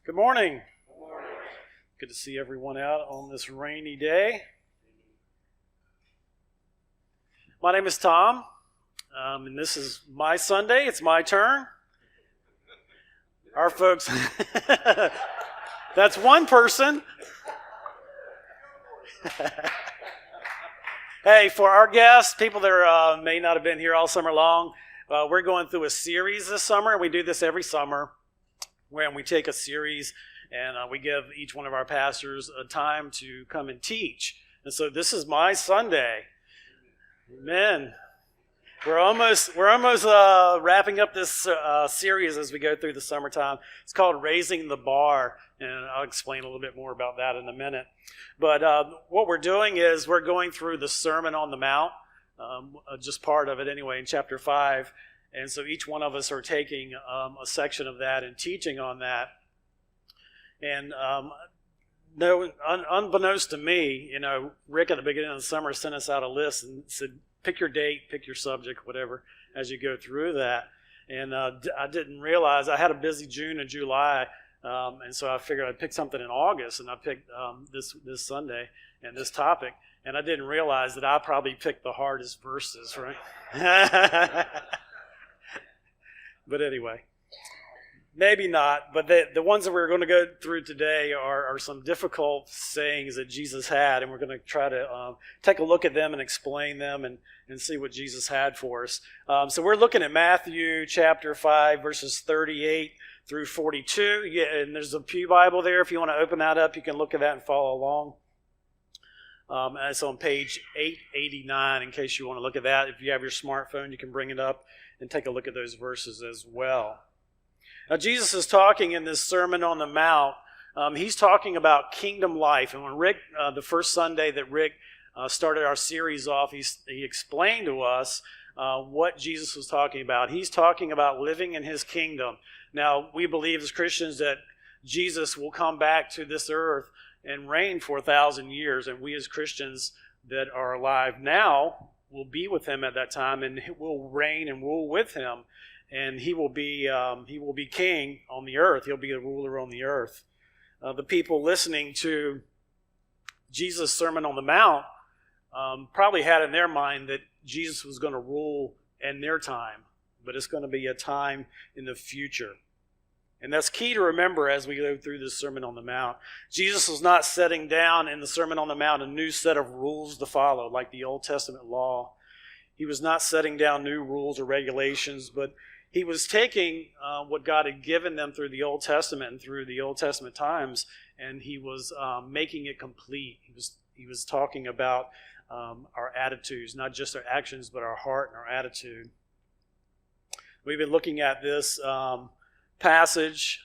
Good morning. Good to see everyone out on this rainy day. My name is Tom, and this is my Sunday. It's my turn. Our folks, that's one person. Hey, for our guests, people that may not have been here all summer long, we're going through a series this summer. We do this every summer, where we take a series and we give each one of our pastors a time to come and teach. And so this is my Sunday. Amen. We're almost wrapping up this series as we go through the summertime. It's called Raising the Bar, and I'll explain a little bit more about that in a minute. But what we're doing is we're going through the Sermon on the Mount, just part of it anyway, in chapter 5. And so each one of us are taking a section of that and teaching on that. And unbeknownst to me, Rick at the beginning of the summer sent us out a list and said, pick your date, pick your subject, whatever, as you go through that. And I didn't realize I had a busy June and July, and so I figured I'd pick something in August, and I picked this Sunday and this topic. And I didn't realize that I probably picked the hardest verses, right? But anyway, maybe not. But the ones that we're going to go through today are some difficult sayings that Jesus had, and we're going to try to take a look at them and explain them and see what Jesus had for us. So we're looking at Matthew chapter 5, verses 38 through 42. Yeah, and there's a Pew Bible there. If you want to open that up, you can look at that and follow along. And it's on page 889 in case you want to look at that. If you have your smartphone, you can bring it up and take a look at those verses as well. Now, Jesus is talking in this Sermon on the Mount. He's talking about kingdom life. And when Rick, the first Sunday that Rick started our series off, he explained to us what Jesus was talking about. He's talking about living in his kingdom. Now, we believe as Christians that Jesus will come back to this earth and reign for 1,000 years. And we as Christians that are alive now will be with him at that time, and will reign and rule with him. And he will be king on the earth. He'll be a ruler on the earth. The people listening to Jesus' Sermon on the Mount probably had in their mind that Jesus was going to rule in their time, but it's going to be a time in the future. And that's key to remember as we go through this Sermon on the Mount. Jesus was not setting down in the Sermon on the Mount a new set of rules to follow, like the Old Testament law. He was not setting down new rules or regulations, but he was taking what God had given them through the Old Testament and through the Old Testament times, and he was making it complete. He was talking about our attitudes, not just our actions, but our heart and our attitude. We've been looking at this passage,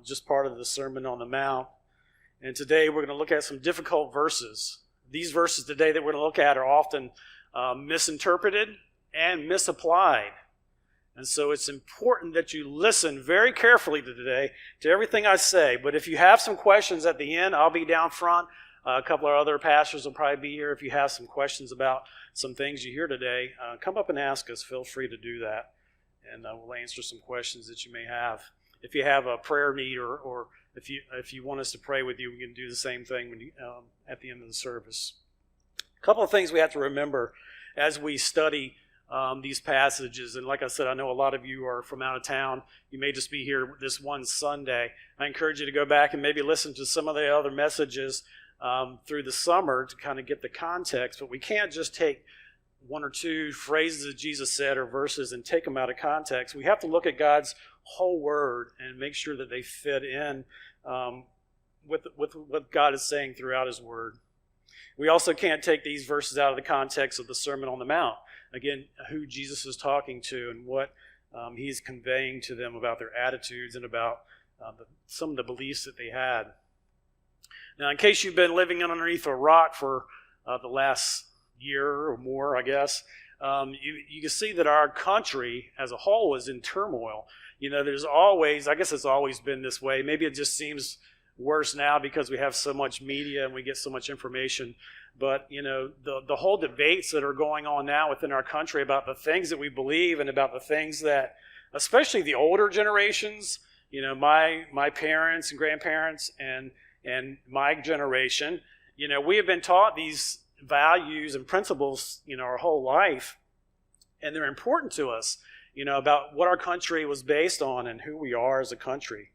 just part of the Sermon on the Mount. And today we're going to look at some difficult verses. These verses today that we're going to look at are often misinterpreted and misapplied. And so it's important that you listen very carefully today to everything I say. But if you have some questions at the end, I'll be down front. A couple of other pastors will probably be here. If you have some questions about some things you hear today, come up and ask us. Feel free to do that. And we'll answer some questions that you may have. If you have a prayer need or if you want us to pray with you, we can do the same thing when at the end of the service. A couple of things we have to remember as we study these passages. And like I said, I know a lot of you are from out of town. You may just be here this one Sunday. I encourage you to go back and maybe listen to some of the other messages through the summer to kind of get the context. But we can't just take one or two phrases that Jesus said or verses and take them out of context. We have to look at God's whole word and make sure that they fit in with what God is saying throughout his word. We also can't take these verses out of the context of the Sermon on the Mount. Again, who Jesus is talking to and what he's conveying to them about their attitudes and about some of the beliefs that they had. Now, in case you've been living underneath a rock for the last year or more, I guess, you can see that our country as a whole is in turmoil. There's always, I guess it's always been this way. Maybe it just seems worse now because we have so much media and we get so much information. But, the whole debates that are going on now within our country about the things that we believe and about the things that, especially the older generations, my parents and grandparents and my generation, we have been taught these values and principles, our whole life, and they're important to us, about what our country was based on and who we are as a country.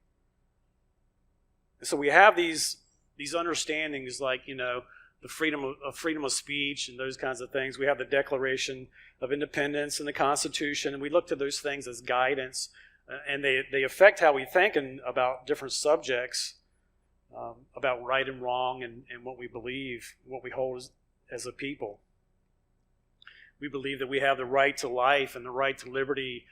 And so we have these understandings like, the freedom of speech and those kinds of things. We have the Declaration of Independence and the Constitution, and we look to those things as guidance, and they affect how we think about different subjects, about right and wrong and what we believe, what we hold as a people. We believe that we have the right to life and the right to liberty,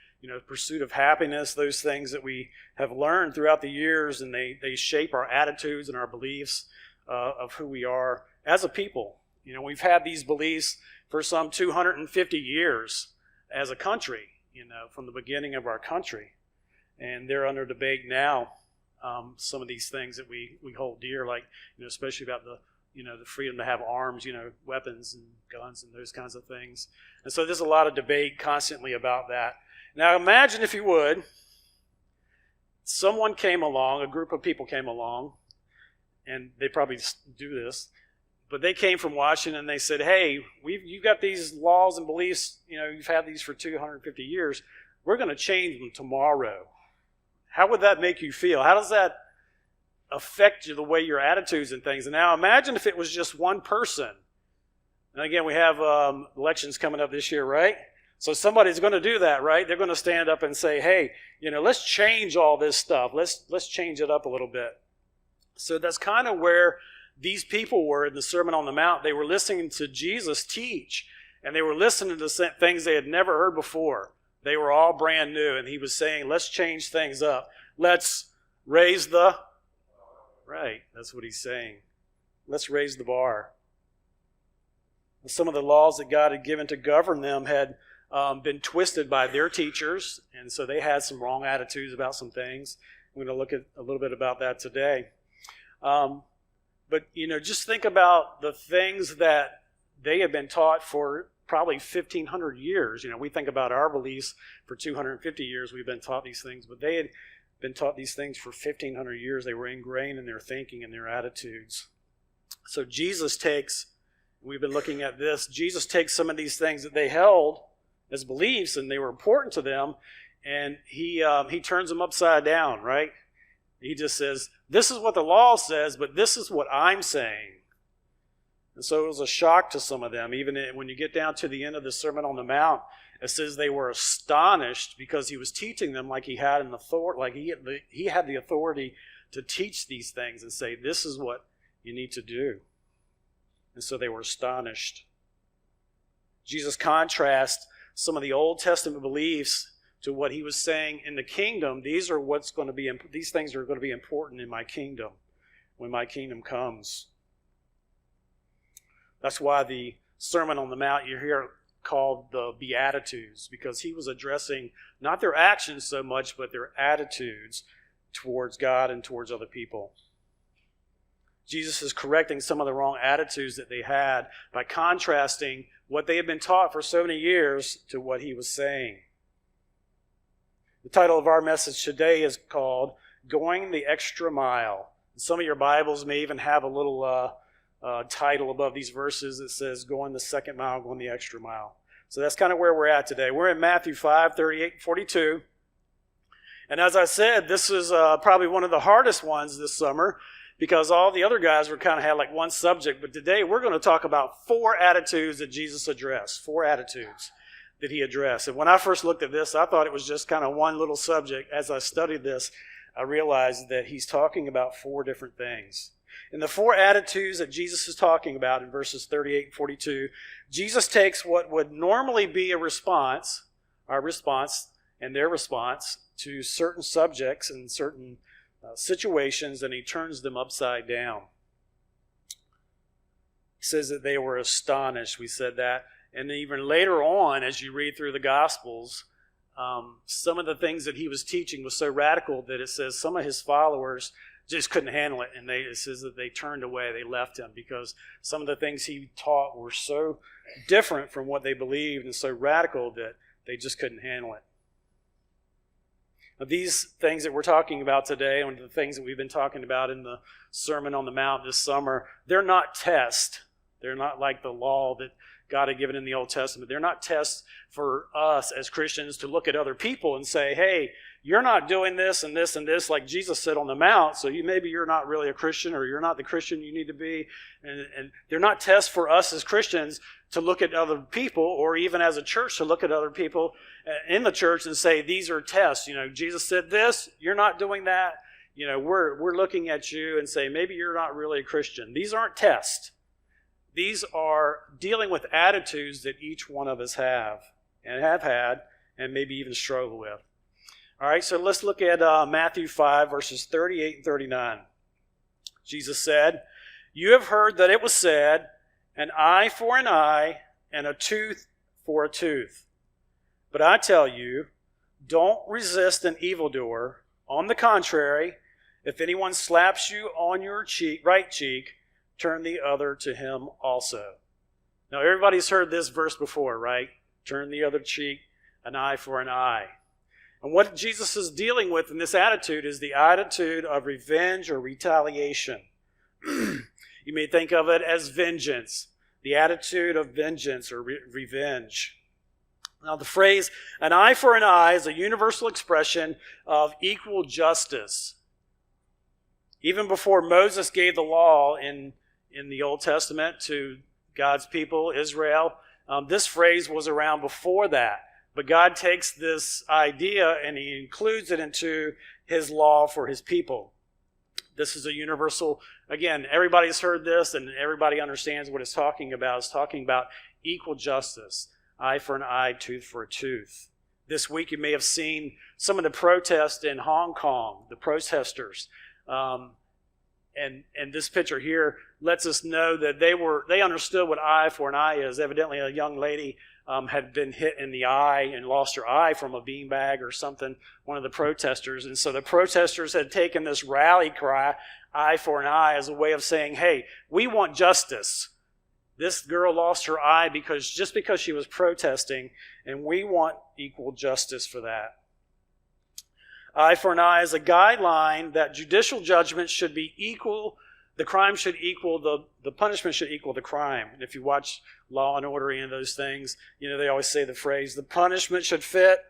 pursuit of happiness, those things that we have learned throughout the years, and they shape our attitudes and our beliefs of who we are as a people. We've had these beliefs for some 250 years as a country, from the beginning of our country. And they're under debate now, some of these things that we hold dear, like, especially about the freedom to have arms, weapons and guns and those kinds of things. And so there's a lot of debate constantly about that. Now imagine, if you would, someone came along, a group of people came along, and they probably do this, but they came from Washington and they said, hey, you've got these laws and beliefs, you've had these for 250 years. We're going to change them tomorrow. How would that make you feel? How does that affect you, the way your attitudes and things? And now imagine if it was just one person. And again, we have elections coming up this year, right? So somebody's going to do that, right? They're going to stand up and say, hey, let's change all this stuff. Let's change it up a little bit. So that's kind of where these people were in the Sermon on the Mount. They were listening to Jesus teach, and they were listening to things they had never heard before. They were all brand new, and he was saying, let's change things up. Let's raise the... Right, that's what he's saying. Let's raise the bar. Some of the laws that God had given to govern them had been twisted by their teachers, and so they had some wrong attitudes about some things. We're going to look at a little bit about that today. But, just think about the things that they had been taught for probably 1,500 years. We think about our beliefs for 250 years. We've been taught these things, but they had been taught these things for 1,500 years. They were ingrained in their thinking and their attitudes. So Jesus takes, we've been looking at this, Jesus takes some of these things that they held as beliefs and they were important to them, and he turns them upside down, right? He just says, this is what the law says, but this is what I'm saying. And so it was a shock to some of them. Even when you get down to the end of the Sermon on the Mount, it says they were astonished because he was teaching them like he had an authority, like he had the authority to teach these things and say, this is what you need to do. And so they were astonished. Jesus contrasts some of the Old Testament beliefs to what he was saying in the kingdom. These things are going to be important in my kingdom when my kingdom comes. That's why the Sermon on the Mount you hear called the Beatitudes, because he was addressing not their actions so much, but their attitudes towards God and towards other people. Jesus is correcting some of the wrong attitudes that they had by contrasting what they had been taught for so many years to what he was saying. The title of our message today is called Going the Extra Mile. Some of your Bibles may even have a little title above these verses that says going the second mile, going the extra mile. So that's kind of where we're at today. We're in Matthew 5, 38 and 42. And as I said, this is probably one of the hardest ones this summer because all the other guys were kind of had like one subject. But today we're going to talk about 4 attitudes that Jesus addressed. 4 attitudes that he addressed. And when I first looked at this, I thought it was just kind of one little subject. As I studied this, I realized that he's talking about 4 different things. And the 4 attitudes that Jesus is talking about in verses 38 and 42, Jesus takes what would normally be a response, our response and their response to certain subjects and certain situations, and he turns them upside down. He says that they were astonished. We said that. And even later on, as you read through the Gospels, some of the things that he was teaching was so radical that it says some of his followers just couldn't handle it, and it says that they turned away, they left him, because some of the things he taught were so different from what they believed and so radical that they just couldn't handle it. Now, these things that we're talking about today, and the things that we've been talking about in the Sermon on the Mount this summer, they're not tests. They're not like the law that God had given in the Old Testament. They're not tests for us as Christians to look at other people and say, hey, you're not doing this and this and this like Jesus said on the Mount, so maybe you're not really a Christian, or you're not the Christian you need to be. And they're not tests for us as Christians to look at other people, or even as a church to look at other people in the church and say, these are tests. Jesus said this, you're not doing that. We're looking at you and say, maybe you're not really a Christian. These aren't tests. These are dealing with attitudes that each one of us have and have had and maybe even struggle with. All right, so let's look at Matthew 5, verses 38 and 39. Jesus said, "You have heard that it was said, an eye for an eye and a tooth for a tooth. But I tell you, don't resist an evildoer. On the contrary, if anyone slaps you on your right cheek, turn the other to him also." Now, everybody's heard this verse before, right? Turn the other cheek, an eye for an eye. And what Jesus is dealing with in this attitude is the attitude of revenge or retaliation. You may think of it as vengeance, the attitude of vengeance or revenge. Now, the phrase, an eye for an eye, is a universal expression of equal justice. Even before Moses gave the law in the Old Testament to God's people, Israel, this phrase was around before that. But God takes this idea and he includes it into his law for his people. This is a universal, again, everybody's heard this and everybody understands what it's talking about. It's talking about equal justice, eye for an eye, tooth for a tooth. This week you may have seen some of the protests in Hong Kong, the protesters. And this picture here lets us know that they understood what eye for an eye is. Evidently, a young lady had been hit in the eye and lost her eye from a beanbag or something, one of the protesters. And so the protesters had taken this rally cry, eye for an eye, as a way of saying, hey, we want justice. This girl lost her eye just because she was protesting, and we want equal justice for that. Eye for an eye is a guideline that judicial judgment should be equal. The crime should equal the punishment should equal the crime. And if you watch Law and Order and those things, they always say the phrase, the punishment should fit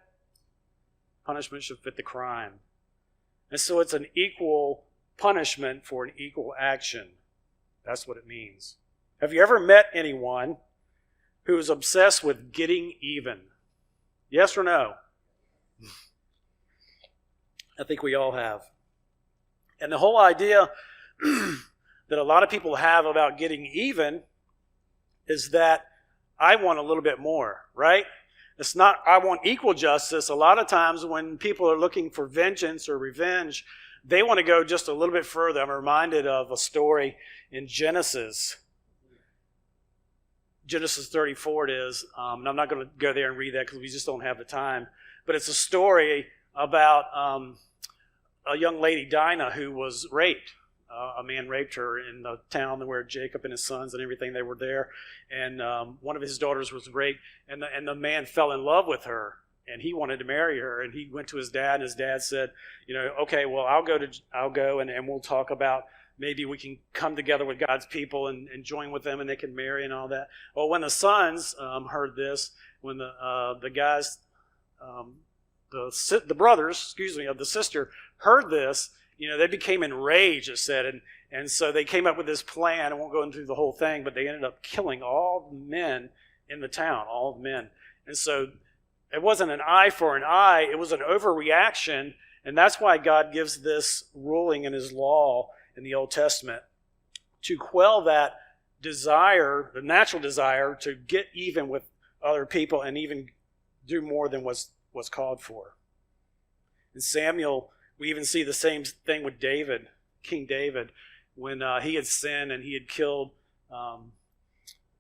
the crime. And so it's an equal punishment for an equal action. That's what it means. Have you ever met anyone who is obsessed with getting even? Yes or no? I think we all have. And the whole idea that a lot of people have about getting even is that I want a little bit more, right? It's not, I want equal justice. A lot of times when people are looking for vengeance or revenge, they want to go just a little bit further. I'm reminded of a story in Genesis 34 it is. And I'm not going to go there and read that because we just don't have the time. But it's a story about a young lady, Dinah, who was raped. A man raped her in the town where Jacob and his sons and everything, they were there. And one of his daughters was raped, and the man fell in love with her, and he wanted to marry her. And he went to his dad, and his dad said, okay, well, I'll go and we'll talk about maybe we can come together with God's people and join with them, and they can marry and all that. Well, when the sons heard this, when the guys, the brothers, of the sister heard this, they became enraged, it said, and so they came up with this plan. I won't go into the whole thing, but they ended up killing all the men in the town, all the men. And so it wasn't an eye for an eye, it was an overreaction, and that's why God gives this ruling in his law in the Old Testament, to quell that desire, the natural desire to get even with other people and even do more than was called for. In Samuel, we even see the same thing with David, King David, when he had sinned and he had killed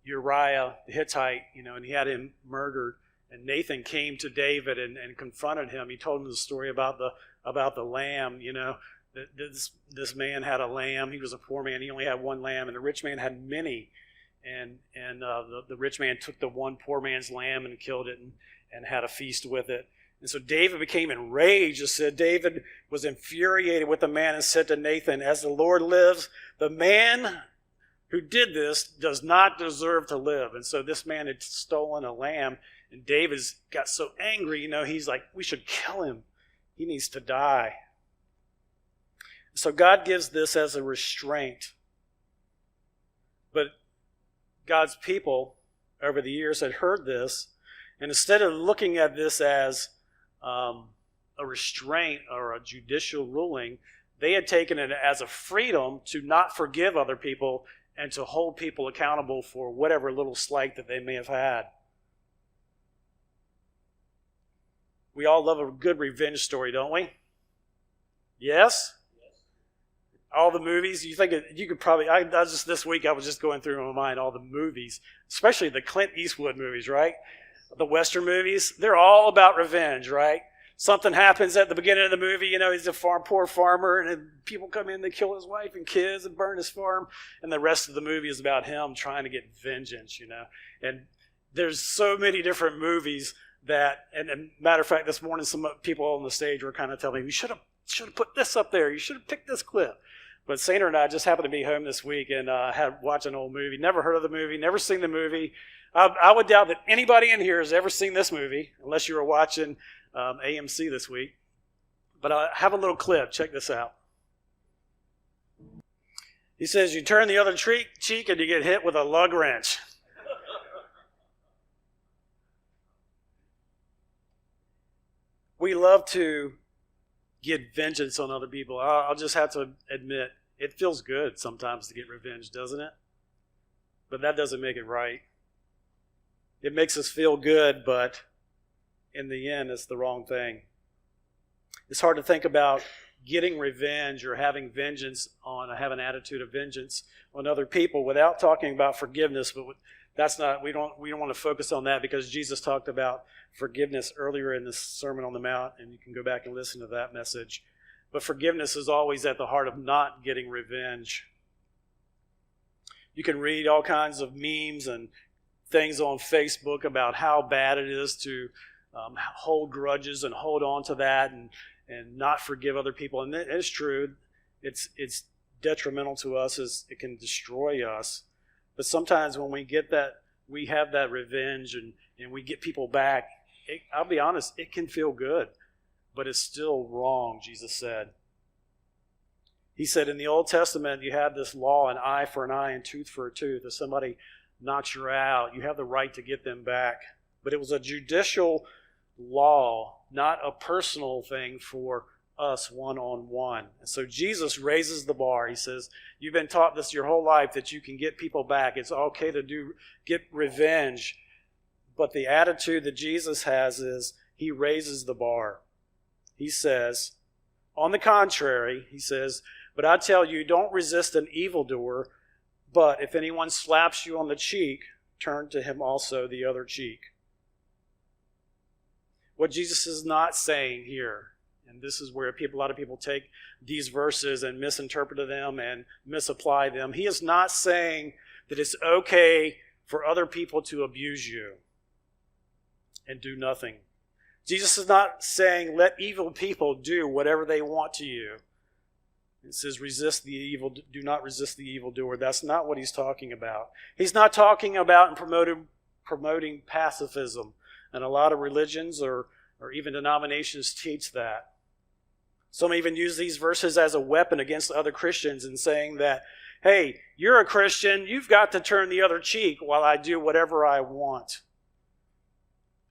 Uriah the Hittite, and he had him murdered. And Nathan came to David and confronted him. He told him the story about the lamb. This man had a lamb. He was a poor man. He only had one lamb, and the rich man had many. And the rich man took the one poor man's lamb and killed it and had a feast with it. And so David became enraged. It said David was infuriated with the man and said to Nathan, "As the Lord lives, the man who did this does not deserve to live." And so this man had stolen a lamb, and David got so angry, he's like, we should kill him. He needs to die. So God gives this as a restraint. But God's people over the years had heard this, and instead of looking at this as a restraint or a judicial ruling, they had taken it as a freedom to not forgive other people and to hold people accountable for whatever little slight that they may have had. We all love a good revenge story, don't we? Yes? All the movies, you could probably, this week I was just going through in my mind all the movies, especially the Clint Eastwood movies, right? The Western movies, they're all about revenge, right? Something happens at the beginning of the movie, he's a poor farmer, and then people come in, they kill his wife and kids and burn his farm, and the rest of the movie is about him trying to get vengeance, And there's so many different movies that, and matter of fact, this morning some people on the stage were kind of telling me, "You should have put this up there. You should have picked this clip." But Sandra and I just happened to be home this week and had watched an old movie. Never heard of the movie, never seen the movie. I would doubt that anybody in here has ever seen this movie, unless you were watching AMC this week. But I have a little clip. Check this out. He says, "You turn the other cheek and you get hit with a lug wrench." We love to get vengeance on other people. I'll just have to admit, it feels good sometimes to get revenge, doesn't it? But that doesn't make it right. It makes us feel good, but in the end, it's the wrong thing. It's hard to think about getting revenge or having have an attitude of vengeance on other people without talking about forgiveness. But we don't want to focus on that, because Jesus talked about forgiveness earlier in the Sermon on the Mount, and you can go back and listen to that message. But forgiveness is always at the heart of not getting revenge. You can read all kinds of memes and things on Facebook about how bad it is to hold grudges and hold on to that and not forgive other people. And it's true. It's detrimental to us, as it can destroy us. But sometimes when we have that revenge and we get people back, I'll be honest, it can feel good, but it's still wrong, Jesus said. He said in the Old Testament, you have this law, an eye for an eye and tooth for a tooth. If somebody knocks you out, you have the right to get them back. But it was a judicial law, not a personal thing for us one-on-one. And so Jesus raises the bar. He says, you've been taught this your whole life, that you can get people back. It's okay to get revenge. But the attitude that Jesus has is he raises the bar. He says, on the contrary, he says, but I tell you, don't resist an evildoer, but if anyone slaps you on the cheek, turn to him also the other cheek. What Jesus is not saying here, and this is where a lot of people take these verses and misinterpret them and misapply them. He is not saying that it's okay for other people to abuse you and do nothing. Jesus is not saying let evil people do whatever they want to you. It says do not resist the evildoer. That's not what he's talking about. He's not talking about and promoting pacifism. And a lot of religions or even denominations teach that. Some even use these verses as a weapon against other Christians and saying that, hey, you're a Christian, you've got to turn the other cheek while I do whatever I want.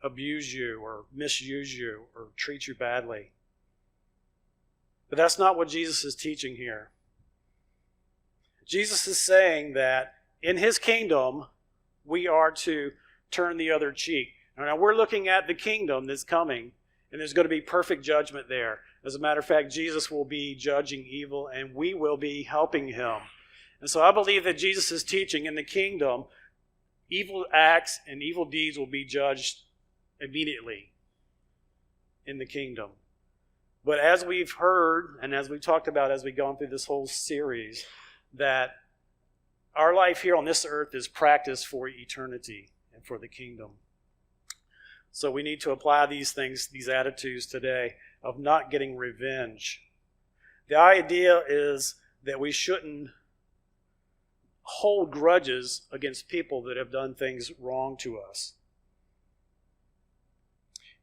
Abuse you or misuse you or treat you badly. But that's not what Jesus is teaching here. Jesus is saying that in his kingdom, we are to turn the other cheek. Now we're looking at the kingdom that's coming, and there's going to be perfect judgment there. As a matter of fact, Jesus will be judging evil, and we will be helping him. And so I believe that Jesus is teaching in the kingdom, evil acts and evil deeds will be judged immediately in the kingdom. But as we've heard, and as we've talked about as we've gone through this whole series, that our life here on this earth is practiced for eternity and for the kingdom. So we need to apply these things, these attitudes today of not getting revenge. The idea is that we shouldn't hold grudges against people that have done things wrong to us.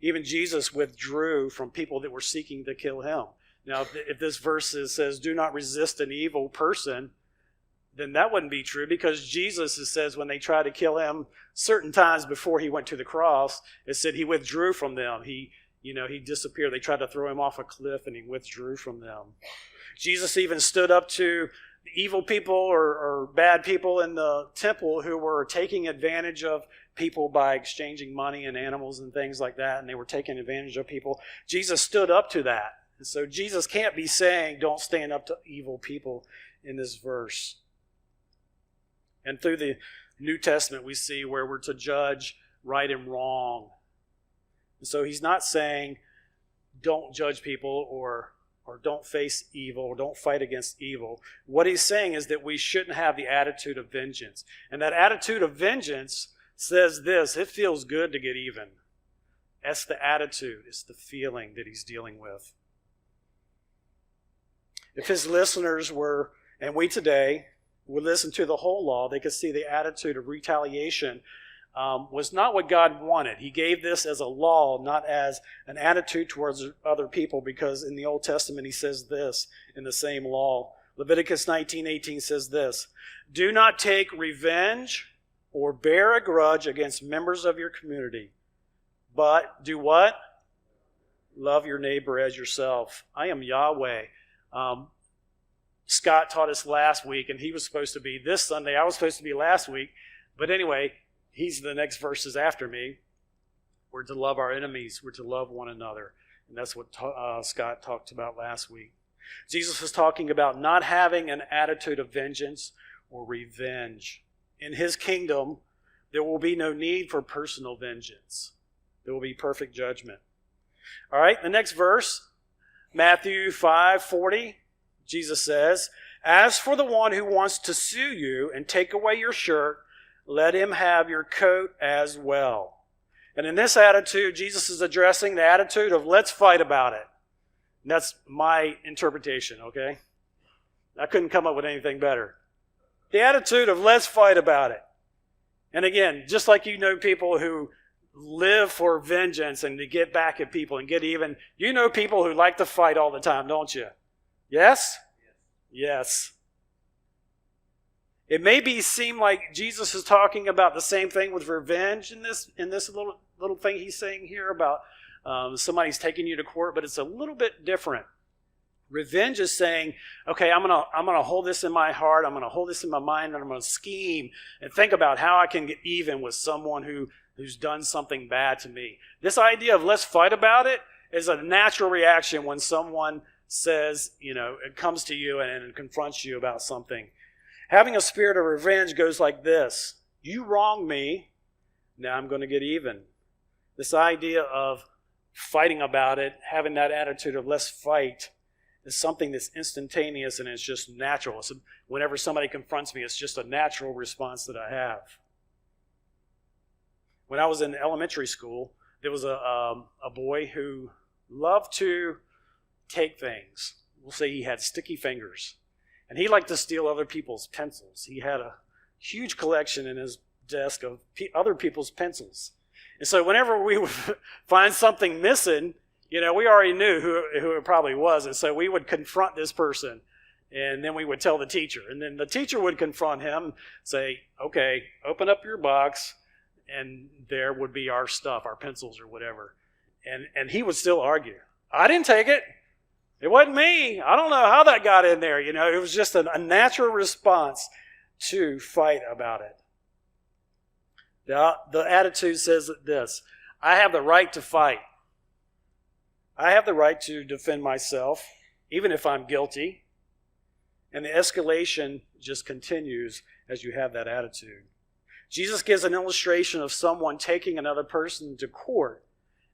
Even Jesus withdrew from people that were seeking to kill him. Now, if this verse says, do not resist an evil person, then that wouldn't be true, because Jesus, it says, when they tried to kill him certain times before he went to the cross, it said he withdrew from them. He disappeared. They tried to throw him off a cliff, and he withdrew from them. Jesus even stood up to evil people or bad people in the temple who were taking advantage of people by exchanging money and animals and things like that, and they were taking advantage of people. Jesus stood up to that. And so Jesus can't be saying, don't stand up to evil people in this verse. And through the New Testament, we see where we're to judge right and wrong. And so he's not saying, don't judge people or don't face evil, or don't fight against evil. What he's saying is that we shouldn't have the attitude of vengeance. And that attitude of vengeance says this: it feels good to get even. That's the attitude, it's the feeling that he's dealing with. If his listeners were, and we today, would listen to the whole law, they could see the attitude of retaliation was not what God wanted. He gave this as a law, not as an attitude towards other people, because in the Old Testament he says this in the same law. Leviticus 19:18 says this: do not take revenge or bear a grudge against members of your community, but do what? Love your neighbor as yourself. I am Yahweh. Scott taught us last week, and he was supposed to be this Sunday. I was supposed to be last week. But anyway, he's the next verses after me. We're to love our enemies. We're to love one another. And that's what Scott talked about last week. Jesus was talking about not having an attitude of vengeance or revenge. In his kingdom, there will be no need for personal vengeance. There will be perfect judgment. All right, the next verse, Matthew 5:40. Jesus says, as for the one who wants to sue you and take away your shirt, let him have your coat as well. And in this attitude, Jesus is addressing the attitude of let's fight about it. And that's my interpretation, okay? I couldn't come up with anything better. The attitude of let's fight about it. And again, just like you know people who live for vengeance and to get back at people and get even, you know people who like to fight all the time, don't you? Yes? Yes. It may seem like Jesus is talking about the same thing with revenge in this little thing he's saying here about somebody's taking you to court, but it's a little bit different. Revenge is saying, okay, I'm gonna hold this in my heart, I'm gonna hold this in my mind, and I'm gonna scheme and think about how I can get even with someone who's done something bad to me. This idea of let's fight about it is a natural reaction when someone says, it comes to you and confronts you about something. Having a spirit of revenge goes like this: you wronged me, now I'm going to get even. This idea of fighting about it, having that attitude of let's fight, is something that's instantaneous and it's just natural. So whenever somebody confronts me, it's just a natural response that I have. When I was in elementary school, there was a boy who loved to take things. We'll say he had sticky fingers. And he liked to steal other people's pencils. He had a huge collection in his desk of other people's pencils. And so whenever we would find something missing, we already knew who it probably was. And so we would confront this person. And then we would tell the teacher. And then the teacher would confront him, say, okay, open up your box. And there would be our stuff, our pencils or whatever. And he would still argue. I didn't take it. It wasn't me. I don't know how that got in there. It was just a natural response to fight about it. The attitude says this: I have the right to fight. I have the right to defend myself, even if I'm guilty. And the escalation just continues as you have that attitude. Jesus gives an illustration of someone taking another person to court.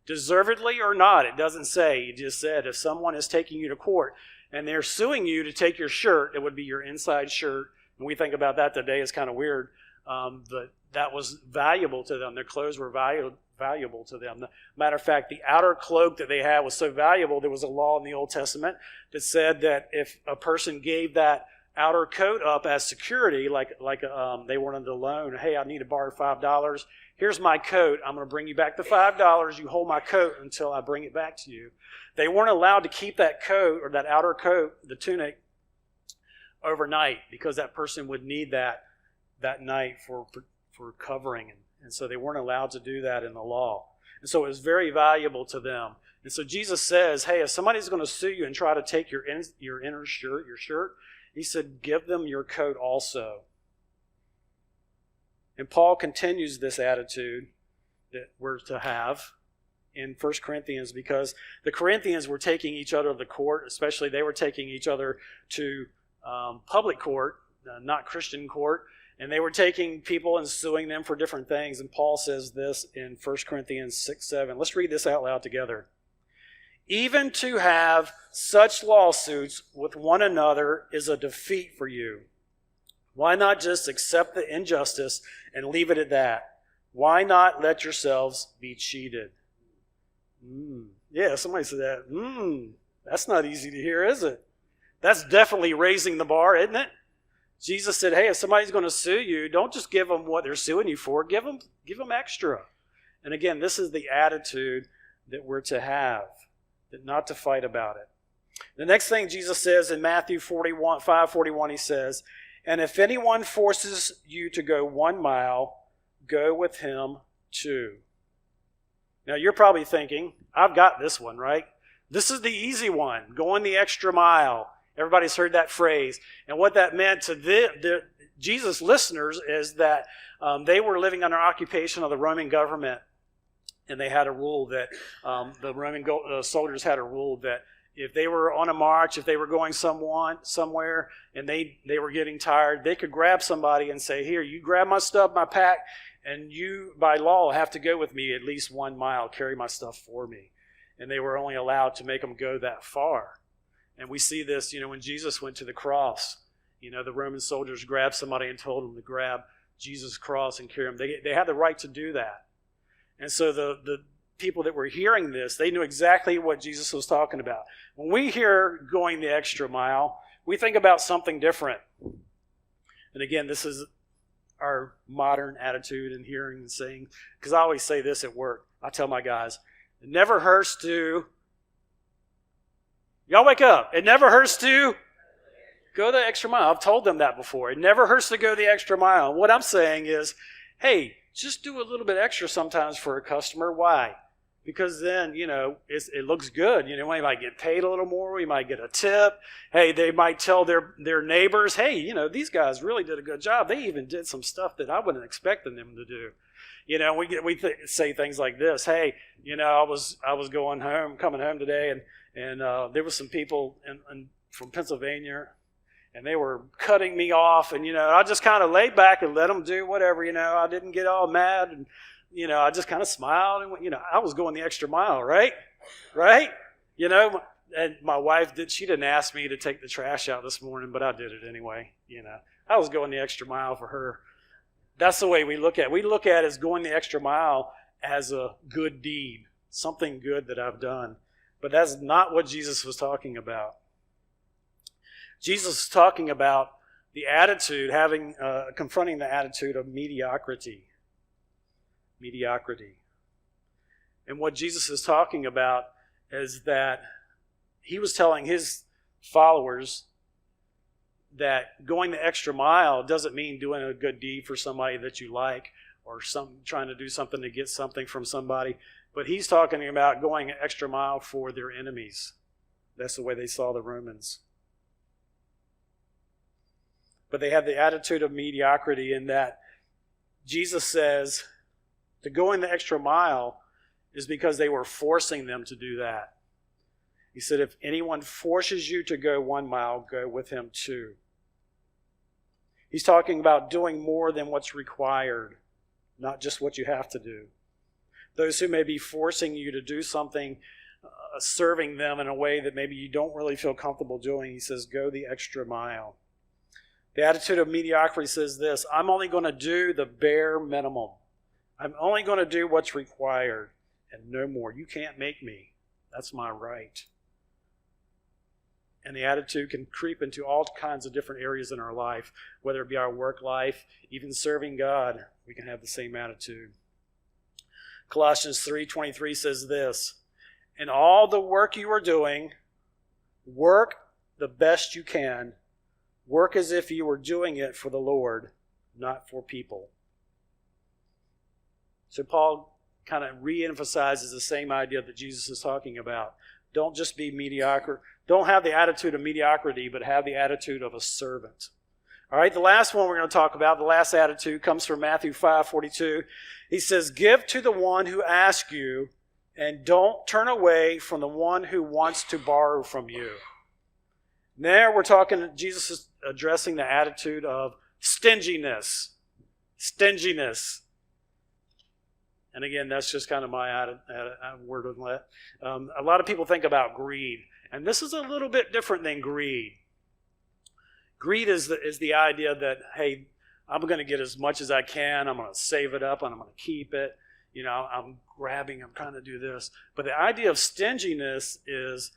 Deservedly or not, it doesn't say. He just said if someone is taking you to court and they're suing you to take your shirt, it would be your inside shirt. And we think about that today, it's kind of weird. But that was valuable to them. Their clothes were valuable to them. Matter of fact, the outer cloak that they had was so valuable, there was a law in the Old Testament that said that if a person gave that outer coat up as security, they wanted a loan, hey, I need to borrow $5. Here's my coat. I'm going to bring you back the $5. You hold my coat until I bring it back to you. They weren't allowed to keep that coat or that outer coat, the tunic, overnight because that person would need that night for covering. And so they weren't allowed to do that in the law. And so it was very valuable to them. And so Jesus says, hey, if somebody's going to sue you and try to take your inner shirt, your shirt, he said, give them your coat also. And Paul continues this attitude that we're to have in 1 Corinthians because the Corinthians were taking each other to court, especially they were taking each other to public court, not Christian court, and they were taking people and suing them for different things. And Paul says this in 1 Corinthians 6:7. Let's read this out loud together. Even to have such lawsuits with one another is a defeat for you. Why not just accept the injustice and leave it at that? Why not let yourselves be cheated? Yeah, somebody said that. That's not easy to hear, is it? That's definitely raising the bar, isn't it? Jesus said, hey, if somebody's going to sue you, don't just give them what they're suing you for. Give them extra. And again, this is the attitude that we're to have, that not to fight about it. The next thing Jesus says in Matthew 5:41, he says, and if anyone forces you to go 1 mile, go with him 2. Now you're probably thinking, I've got this one, right? This is the easy one, going the extra mile. Everybody's heard that phrase. And what that meant to the Jesus' listeners is that they were living under occupation of the Roman government. And they had a rule that the Roman soldiers had a rule that if they were on a march, if they were going somewhere, and they were getting tired, they could grab somebody and say, here, you grab my stuff, my pack, and you, by law, have to go with me at least 1 mile, carry my stuff for me. And they were only allowed to make them go that far. And we see this, when Jesus went to the cross, the Roman soldiers grabbed somebody and told them to grab Jesus' cross and carry him. They had the right to do that. And so the people that were hearing this, they knew exactly what Jesus was talking about. When we hear going the extra mile, we think about something different. And again, this is our modern attitude in hearing and saying, because I always say this at work. I tell my guys, it never hurts to, y'all wake up. It never hurts to go the extra mile. I've told them that before. It never hurts to go the extra mile. And what I'm saying is, hey, just do a little bit extra sometimes for a customer. Why? Because then, it looks good. We might get paid a little more. We might get a tip. Hey, they might tell their neighbors, hey, these guys really did a good job. They even did some stuff that I wasn't expecting them to do. We say things like this. Hey, I was coming home today, and there was some people from Pennsylvania, and they were cutting me off, and I just kind of laid back and let them do whatever. I didn't get all mad, and I just kind of smiled, and I was going the extra mile, right? And my wife didn't ask me to take the trash out this morning, but I did it anyway. I was going the extra mile for her. That's the way we look at it. We look at it as going the extra mile as a good deed, something good that I've done. But that's not what Jesus was talking about. Jesus is talking about the attitude, confronting the attitude of mediocrity. Mediocrity. And what Jesus is talking about is that he was telling his followers that going the extra mile doesn't mean doing a good deed for somebody that you like or trying to do something to get something from somebody. But he's talking about going an extra mile for their enemies. That's the way they saw the Romans. But they had the attitude of mediocrity in that Jesus says to go in the extra mile is because they were forcing them to do that. He said, if anyone forces you to go 1 mile, go with him 2. He's talking about doing more than what's required, not just what you have to do. Those who may be forcing you to do something, serving them in a way that maybe you don't really feel comfortable doing, he says, go the extra mile. The attitude of mediocrity says this, I'm only going to do the bare minimum. I'm only going to do what's required and no more. You can't make me. That's my right. And the attitude can creep into all kinds of different areas in our life, whether it be our work life, even serving God, we can have the same attitude. Colossians 3:23 says this, "In all the work you are doing, work the best you can. Work as if you were doing it for the Lord, not for people." So Paul kind of re-emphasizes the same idea that Jesus is talking about. Don't just be mediocre. Don't have the attitude of mediocrity, but have the attitude of a servant. All right, the last one we're going to talk about, the last attitude, comes from Matthew 5:42. He says, "Give to the one who asks you, and don't turn away from the one who wants to borrow from you." There we're talking, Jesus is addressing the attitude of stinginess. Stinginess. And again, that's just kind of my word on that. A lot of people think about greed. And this is a little bit different than greed. Greed is the idea that, hey, I'm going to get as much as I can. I'm going to save it up and I'm going to keep it. You know, I'm trying to do this. But the idea of stinginess is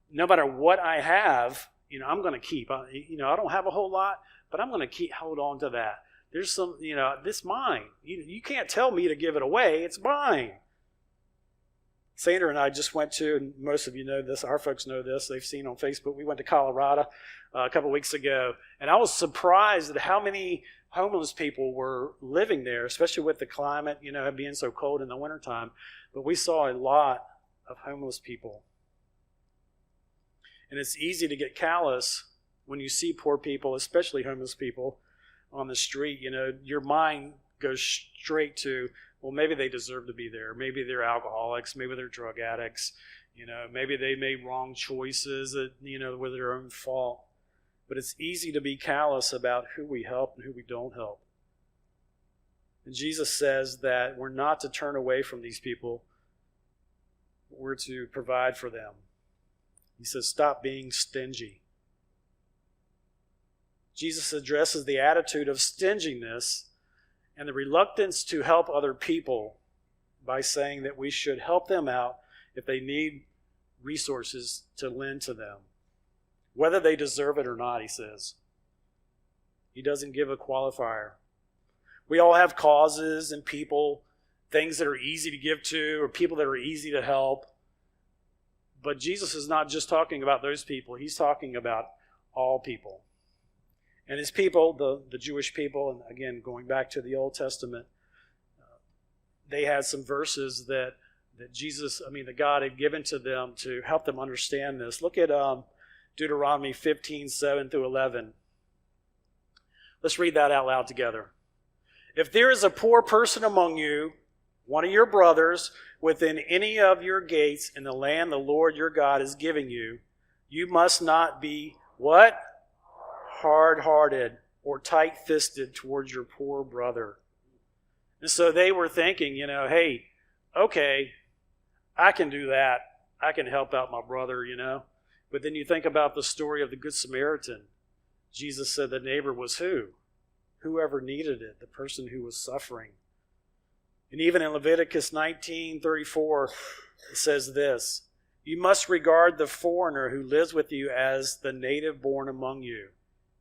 no matter what I have, you know, I'm going to keep. I don't have a whole lot, but I'm going to hold on to that. There's some, this mine. You can't tell me to give it away. It's mine. Sandra and I just went to, and most of you know this, our folks know this, they've seen on Facebook, we went to Colorado a couple of weeks ago, and I was surprised at how many homeless people were living there, especially with the climate, being so cold in the wintertime. But we saw a lot of homeless people. And it's easy to get callous when you see poor people, especially homeless people, on the street. Your mind goes straight to, well, maybe they deserve to be there. Maybe they're alcoholics. Maybe they're drug addicts. Maybe they made wrong choices that, were their own fault. But it's easy to be callous about who we help and who we don't help. And Jesus says that we're not to turn away from these people. We're to provide for them. He says, stop being stingy. Jesus addresses the attitude of stinginess and the reluctance to help other people by saying that we should help them out if they need resources to lend to them, whether they deserve it or not, he says. He doesn't give a qualifier. We all have causes and people, things that are easy to give to or people that are easy to help. But Jesus is not just talking about those people. He's talking about all people. And his people, the Jewish people, and again, going back to the Old Testament, they had some verses that God had given to them to help them understand this. Look at Deuteronomy 15:7-11. Let's read that out loud together. "If there is a poor person among you, one of your brothers, within any of your gates in the land the Lord your God is giving you, you must not be," what? "Hard-hearted or tight-fisted towards your poor brother." And so they were thinking, hey, okay, I can do that. I can help out my brother, But then you think about the story of the Good Samaritan. Jesus said the neighbor was who? Whoever needed it, the person who was suffering. And even in Leviticus 19:34, it says this, "You must regard the foreigner who lives with you as the native born among you."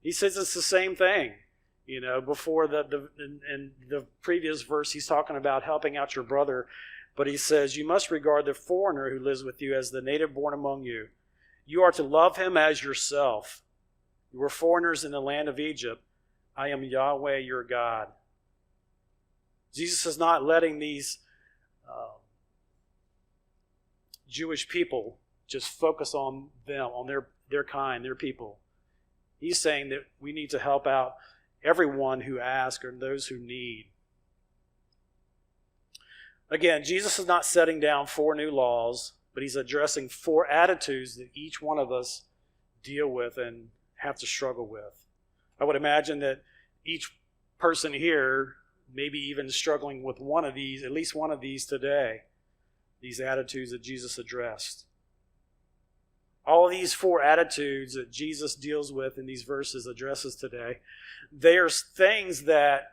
He says it's the same thing. Before in the previous verse, he's talking about helping out your brother. But he says, you must regard the foreigner who lives with you as the native born among you. You are to love him as yourself. You were foreigners in the land of Egypt. I am Yahweh your God. Jesus is not letting these Jewish people just focus on them, on their kind, their people. He's saying that we need to help out everyone who asks or those who need. Again, Jesus is not setting down 4 new laws, but he's addressing 4 attitudes that each one of us deal with and have to struggle with. I would imagine that each person here may be even struggling with one of these, at least one of these today, these attitudes that Jesus addressed. All of these 4 attitudes that Jesus deals with in these verses, addresses today, they are things that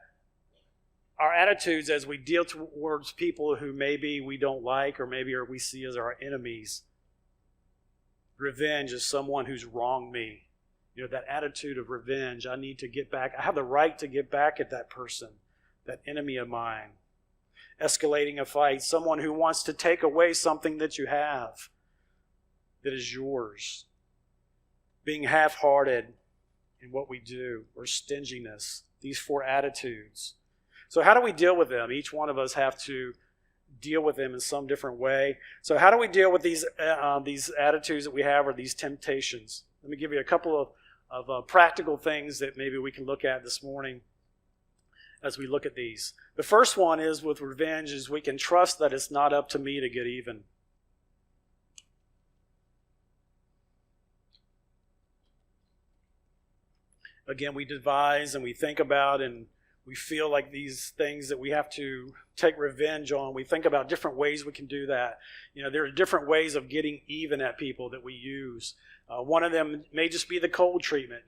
our attitudes as we deal towards people who maybe we don't like or maybe we see as our enemies. Revenge is someone who's wronged me. That attitude of revenge, I need to get back. I have the right to get back at that person, that enemy of mine. Escalating a fight, someone who wants to take away something that you have that is yours. Being half-hearted in what we do, or stinginess. These 4 attitudes. So how do we deal with them? Each one of us have to deal with them in some different way. So how do we deal with these attitudes that we have, or these temptations? Let me give you a couple of practical things that maybe we can look at this morning as we look at these. The first one is with revenge is we can trust that it's not up to me to get even. Again, we devise and we think about and we feel like these things that we have to take revenge on. We think about different ways we can do that. There are different ways of getting even at people that we use. One of them may just be the cold treatment,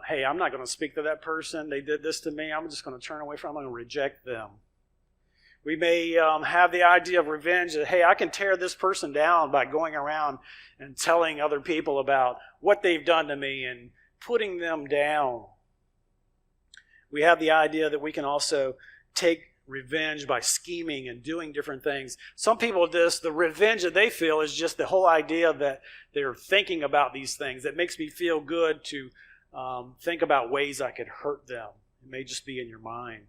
hey, I'm not going to speak to that person. They did this to me. I'm just going to turn away from them. I'm going to reject them. We may have the idea of revenge that, hey, I can tear this person down by going around and telling other people about what they've done to me and putting them down. We have the idea that we can also take revenge by scheming and doing different things. Some people, the revenge that they feel is just the whole idea that they're thinking about these things. It makes me feel good to think about ways I could hurt them. It may just be in your mind.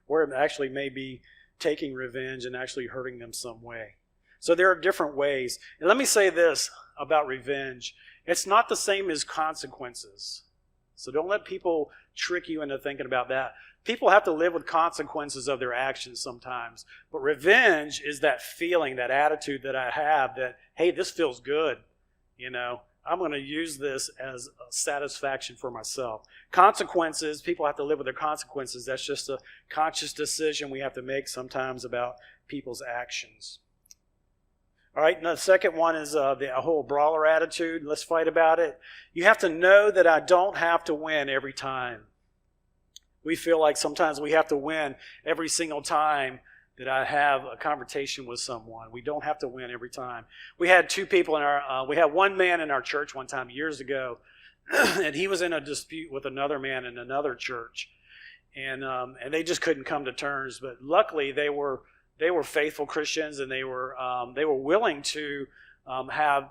Or it actually may be taking revenge and actually hurting them some way. So there are different ways. And let me say this about revenge. It's not the same as consequences. So don't let people trick you into thinking about that. People have to live with consequences of their actions sometimes. But revenge is that feeling, that attitude that I have that, hey, this feels good. I'm going to use this as a satisfaction for myself. Consequences, people have to live with their consequences. That's just a conscious decision we have to make sometimes about people's actions. All right, and the second one is the whole brawler attitude. Let's fight about it. You have to know that I don't have to win every time. We feel like sometimes we have to win every single time that I have a conversation with someone. We don't have to win every time. We had we had one man in our church one time years ago, and he was in a dispute with another man in another church, and they just couldn't come to terms. But luckily, they were faithful Christians, and they were willing to have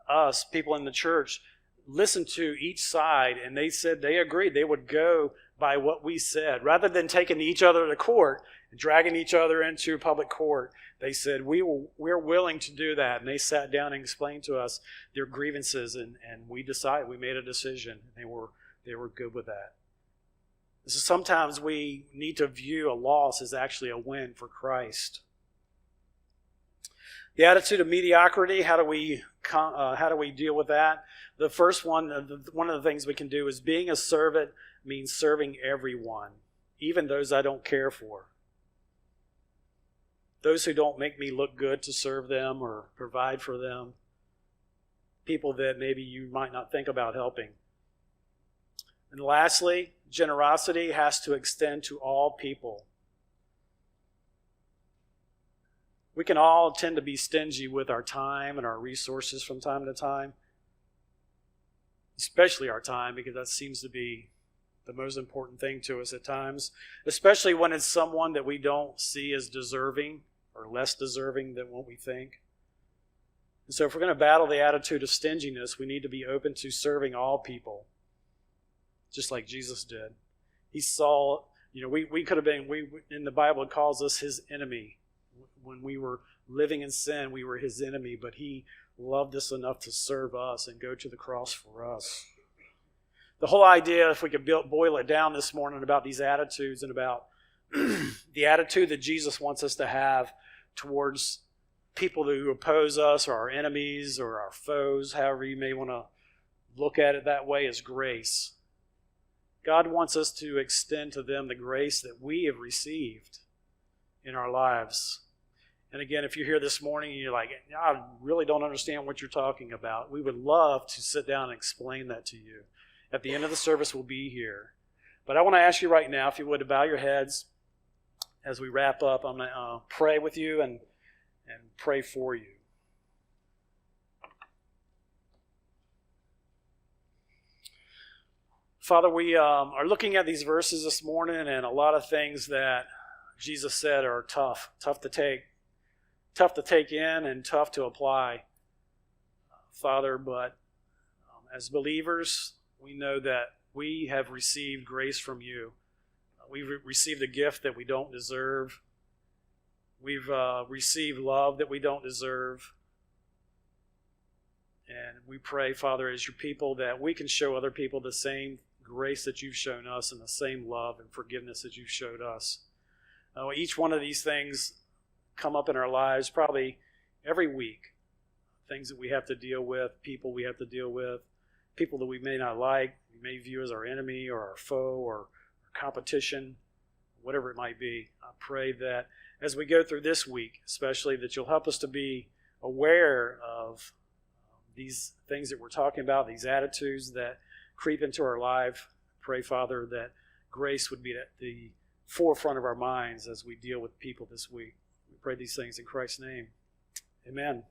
us, people in the church, listen to each side, and they said they agreed they would go by what we said. Rather than taking each other to court and dragging each other into public court, they said, we're willing to do that. And they sat down and explained to us their grievances, and we made a decision. They were good with that. So sometimes we need to view a loss as actually a win for Christ. The attitude of mediocrity, how do we deal with that? The first one of the things we can do is being a servant means serving everyone, even those I don't care for. Those who don't make me look good to serve them or provide for them. People that maybe you might not think about helping. And lastly, generosity has to extend to all people. We can all tend to be stingy with our time and our resources from time to time. Especially our time, because that seems to be the most important thing to us at times. Especially when it's someone that we don't see as deserving or less deserving than what we think. And so if we're going to battle the attitude of stinginess, we need to be open to serving all people. Just like Jesus did. He saw, we could have been, in the Bible it calls us his enemy. When we were living in sin, we were his enemy, but he loved us enough to serve us and go to the cross for us. The whole idea, if we could boil it down this morning about these attitudes and about the attitude that Jesus wants us to have towards people who oppose us or our enemies or our foes, however you may want to look at it that way, is grace. God wants us to extend to them the grace that we have received in our lives. And again, if you're here this morning and you're like, I really don't understand what you're talking about, we would love to sit down and explain that to you. At the end of the service, we'll be here. But I want to ask you right now, if you would, to bow your heads as we wrap up, I'm going to pray with you and pray for you. Father, we are looking at these verses this morning, and a lot of things that Jesus said are tough to take in and tough to apply, Father. But as believers, we know that we have received grace from you. We've received a gift that we don't deserve. We've received love that we don't deserve. And we pray, Father, as your people, that we can show other people the same grace that you've shown us and the same love and forgiveness that you've showed us. Each one of these things come up in our lives probably every week. Things that we have to deal with, people we have to deal with, people that we may not like, we may view as our enemy or our foe or competition, whatever it might be. I pray that as we go through this week, especially, that you'll help us to be aware of these things that we're talking about, these attitudes that creep into our life. Pray, Father, that grace would be at the forefront of our minds as we deal with people this week. We pray these things in Christ's name. Amen.